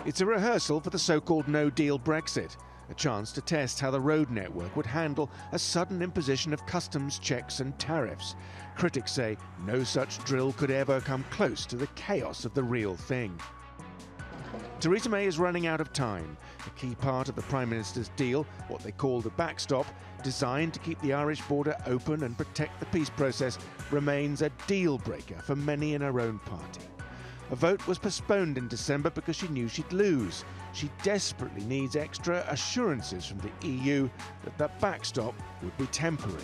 It's a rehearsal for the so-called no-deal Brexit, a chance to test how the road network would handle a sudden imposition of customs checks and tariffs. Critics say no such drill could ever come close to the chaos of the real thing. Theresa May is running out of time. A key part of the Prime Minister's deal, what they call the backstop, designed to keep the Irish border open and protect the peace process, remains a deal-breaker for many in her own party. A vote was postponed in December because she knew she'd lose. She desperately needs extra assurances from the EU that the backstop would be temporary.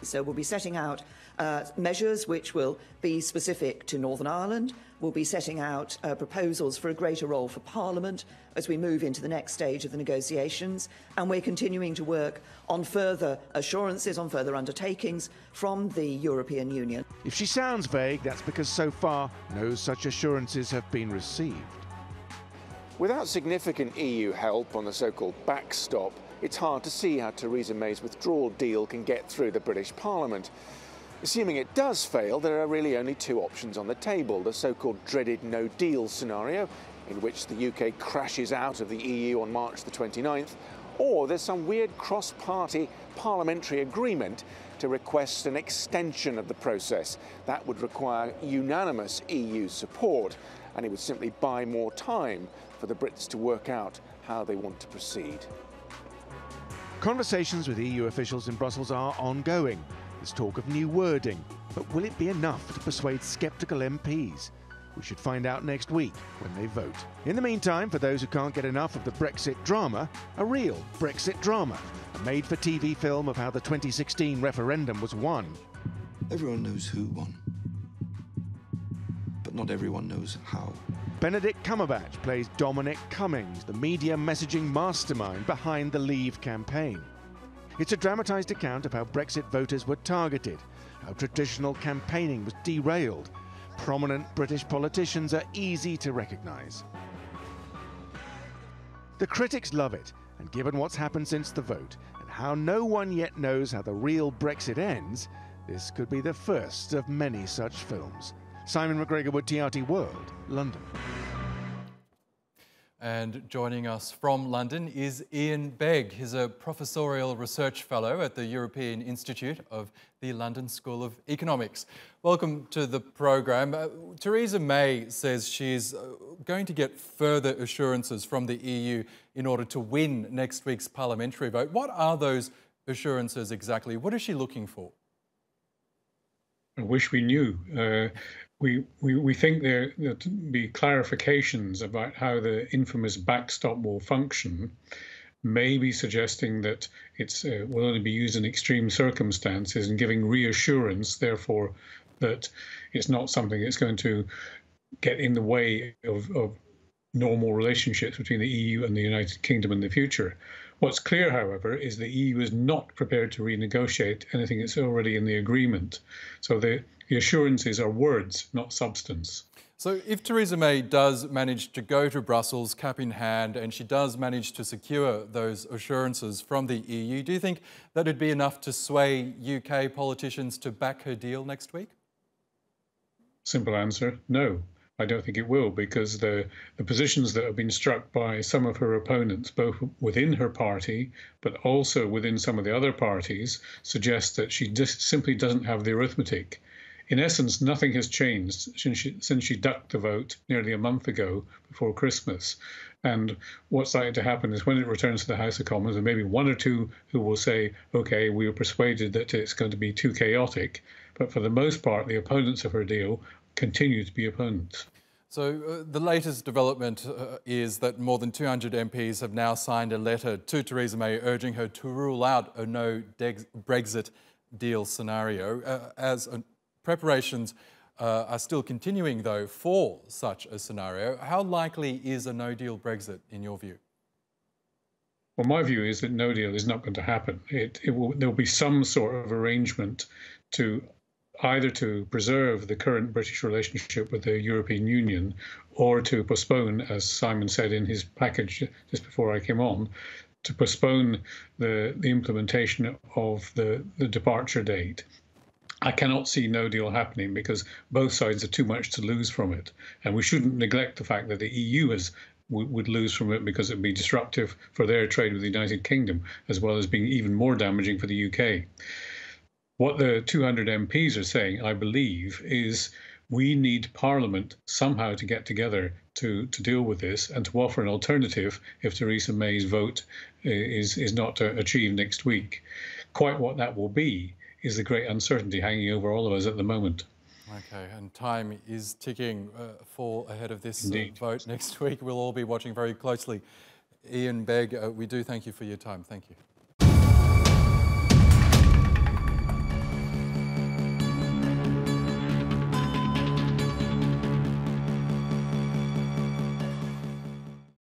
So we'll be setting out measures which will be specific to Northern Ireland. We'll be setting out proposals for a greater role for Parliament as we move into the next stage of the negotiations. And we're continuing to work on further assurances, on further undertakings from the European Union. If she sounds vague, that's because so far no such assurances have been received. Without significant EU help on the so-called backstop, it's hard to see how Theresa May's withdrawal deal can get through the British Parliament. Assuming it does fail, there are really only two options on the table: the so-called dreaded no-deal scenario, in which the UK crashes out of the EU on March the 29th, or there's some weird cross-party parliamentary agreement to request an extension of the process. That would require unanimous EU support, and it would simply buy more time for the Brits to work out how they want to proceed. Conversations with EU officials in Brussels are ongoing. There's talk of new wording, but will it be enough to persuade sceptical MPs? We should find out next week when they vote. In the meantime, for those who can't get enough of the Brexit drama, a real Brexit drama, a made-for-TV film of how the 2016 referendum was won. Everyone knows who won, but not everyone knows how. Benedict Cumberbatch plays Dominic Cummings, the media messaging mastermind behind the Leave campaign. It's a dramatised account of how Brexit voters were targeted, how traditional campaigning was derailed. Prominent British politicians are easy to recognise. The critics love it, and given what's happened since the vote, and how no one yet knows how the real Brexit ends, this could be the first of many such films. Simon McGregor-Wood, TRT World, London. And joining us from London is Ian Begg. He's a professorial research fellow at the European Institute of the London School of Economics. Welcome to the program. Theresa May says she's going to get further assurances from the EU in order to win next week's parliamentary vote. What are those assurances exactly? What is she looking for? I wish we knew. We think there to be clarifications about how the infamous backstop will function, maybe suggesting that it will only be used in extreme circumstances and giving reassurance, therefore, that it's not something that's going to get in the way of normal relationships between the EU and the United Kingdom in the future. What's clear, however, is the EU is not prepared to renegotiate anything that's already in the agreement. So the assurances are words, not substance. So if Theresa May does manage to go to Brussels cap in hand and she does manage to secure those assurances from the EU, do you think that would be enough to sway UK politicians to back her deal next week? Simple answer, no. I don't think it will, because the positions that have been struck by some of her opponents, both within her party, but also within some of the other parties, suggest that she just simply doesn't have the arithmetic. In essence, nothing has changed since she ducked the vote nearly a month ago before Christmas. And what's likely to happen is when it returns to the House of Commons, there may be one or two who will say, OK, we were persuaded that it's going to be too chaotic. But for the most part, the opponents of her deal continue to be opponents. So the latest development is that more than 200 MPs have now signed a letter to Theresa May urging her to rule out a no Brexit deal scenario. Preparations are still continuing, though, for such a scenario. How likely is a no-deal Brexit, in your view? Well, my view is that no deal is not going to happen. There will be some sort of arrangement to either to preserve the current British relationship with the European Union or to postpone, as Simon said in his package just before I came on, to postpone the implementation of the departure date. I cannot see no deal happening because both sides have too much to lose from it. And we shouldn't neglect the fact that the EU has would lose from it because it would be disruptive for their trade with the United Kingdom, as well as being even more damaging for the UK. What the 200 MPs are saying, I believe, is we need Parliament somehow to get together to deal with this and to offer an alternative if Theresa May's vote is not achieved next week. Quite what that will be is the great uncertainty hanging over all of us at the moment. Okay, and time is ticking for ahead of this vote next week. We'll all be watching very closely. Ian Begg, we do thank you for your time. Thank you.